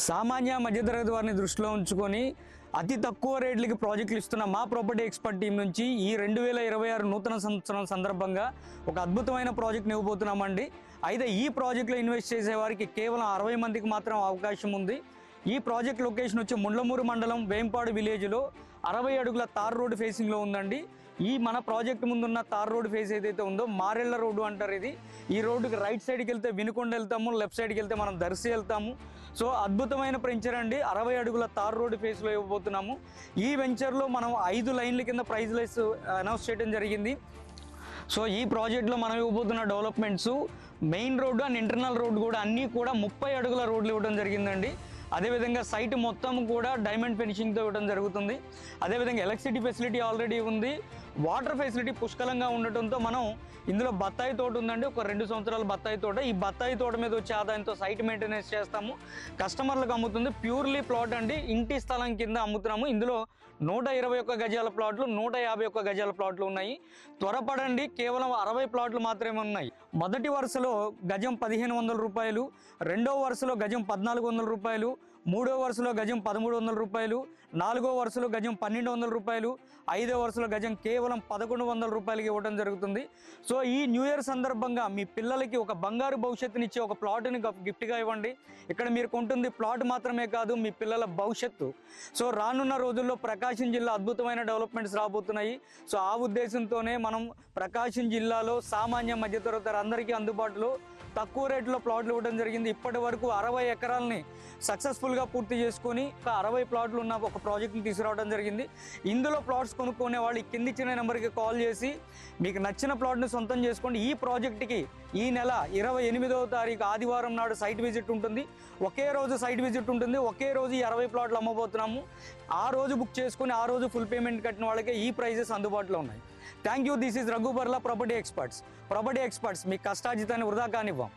సామాన్య మధ్యతరగతి వారిని దృష్టిలో ఉంచుకొని అతి తక్కువ రేట్లకి ప్రాజెక్టులు ఇస్తున్న మా ప్రాపర్టీ ఎక్స్పర్ట్ టీం నుంచి ఈ 2026 నూతన సంవత్సరం సందర్భంగా ఒక అద్భుతమైన ప్రాజెక్ట్ని ఇవ్వబోతున్నామండి. అయితే ఈ ప్రాజెక్టులో ఇన్వెస్ట్ చేసే వారికి కేవలం 60 మందికి మాత్రం అవకాశం ఉంది. ఈ ప్రాజెక్ట్ లొకేషన్ వచ్చి ముండ్లమూరు మండలం వేంపాడు విలేజ్లో 60 అడుగుల తార్ రోడ్ ఫేసింగ్లో ఉందండి. ఈ మన ప్రాజెక్ట్ ముందున్న తార్ రోడ్ ఫేస్ ఏదైతే ఉందో మారెళ్ళ రోడ్డు అంటారు. ఈ రోడ్డుకి రైట్ సైడ్కి వెళ్తే వినుకొండ వెళ్తాము, లెఫ్ట్ సైడ్కి వెళ్తే మనం దర్శి వెళ్తాము. సో అద్భుతమైన వెంచర్ అండి. 60 అడుగుల తార్ రోడ్ ఫేస్లో ఇవ్వబోతున్నాము. ఈ వెంచర్లో మనం 5 లైన్ల కింద ప్రైజ్ లెస్ అనౌన్స్ చేయడం జరిగింది. సో ఈ ప్రాజెక్ట్లో మనం ఇవ్వబోతున్న developments main road and internal road కూడా అన్నీ కూడా 30 అడుగుల రోడ్లు ఇవ్వడం జరిగిందండి. అదేవిధంగా సైట్ మొత్తం కూడా డైమండ్ ఫినిషింగ్తో ఇవ్వడం జరుగుతుంది. అదేవిధంగా ఎలక్ట్రిసిటీ ఫెసిలిటీ ఆల్రెడీ ఉంది. వాటర్ ఫెసిలిటీ పుష్కలంగా ఉండటంతో మనం ఇందులో బత్తాయి తోట ఉందండి. ఒక 2 సంవత్సరాల బత్తాయి తోట. ఈ బత్తాయి తోట మీద వచ్చే ఆదాయంతో సైట్ మెయింటెనెన్స్ చేస్తాము, కస్టమర్లకు అమ్ముతుంది. ప్యూర్లీ ప్లాట్ అండి, ఇంటి స్థలం కింద అమ్ముతున్నాము. ఇందులో 121 గజాల ప్లాట్లు, 151 గజాల ప్లాట్లు ఉన్నాయి. త్వరపడండి, కేవలం 60 ప్లాట్లు మాత్రమే ఉన్నాయి. మొదటి వరుసలో గజం 1500 రూపాయలు, రెండవ వరుసలో గజం 1400 రూపాయలు, మూడో వరుసలో గజం 1300 రూపాయలు, నాలుగో వరుసలో గజం 1200 రూపాయలు, ఐదో వరుసలో గజం కేవలం 1100 రూపాయలకి ఇవ్వడం జరుగుతుంది. సో ఈ న్యూ ఇయర్ సందర్భంగా మీ పిల్లలకి ఒక బంగారు భవిష్యత్తునిచ్చే ఒక ప్లాట్ని గిఫ్ట్గా ఇవ్వండి. ఇక్కడ మీరు కొంటుంది ప్లాట్ మాత్రమే కాదు, మీ పిల్లల భవిష్యత్తు. సో రానున్న రోజుల్లో ప్రకాశం జిల్లా అద్భుతమైన డెవలప్మెంట్స్ రాబోతున్నాయి. సో ఆ ఉద్దేశంతోనే మనం ప్రకాశం జిల్లాలో సామాన్య మధ్యతరగతి అందరికీ అందుబాటులో తక్కువ రేట్లో ప్లాట్లు ఇవ్వడం జరిగింది. ఇప్పటి వరకు 60 ఎకరాలని సక్సెస్ఫుల్గా పూర్తి చేసుకొని ఒక 60 ప్లాట్లు ఉన్న ఒక ప్రాజెక్ట్ని తీసుకురావడం జరిగింది. ఇందులో ప్లాట్స్ కొనుక్కునే వాళ్ళు కింది ఇచ్చిన నెంబర్కి కాల్ చేసి మీకు నచ్చిన ప్లాట్ని సొంతం చేసుకోండి. ఈ ప్రాజెక్ట్కి ఈ నెల 28వ తారీఖు ఆదివారం నాడు సైట్ విజిట్ ఉంటుంది. ఒకే రోజు సైట్ విజిట్ ఉంటుంది. ఒకే రోజు ఈ 60 ప్లాట్లు అమ్మబోతున్నాము. ఆ రోజు బుక్ చేసుకొని ఆ రోజు ఫుల్ పేమెంట్ కట్టిన వాళ్ళకే ఈ ప్రైజెస్ అందుబాటులో ఉన్నాయి. Thank you. This is Raghu Barla, property experts. మీ కష్టార్జితాన్ని వృధా కానివ్వం.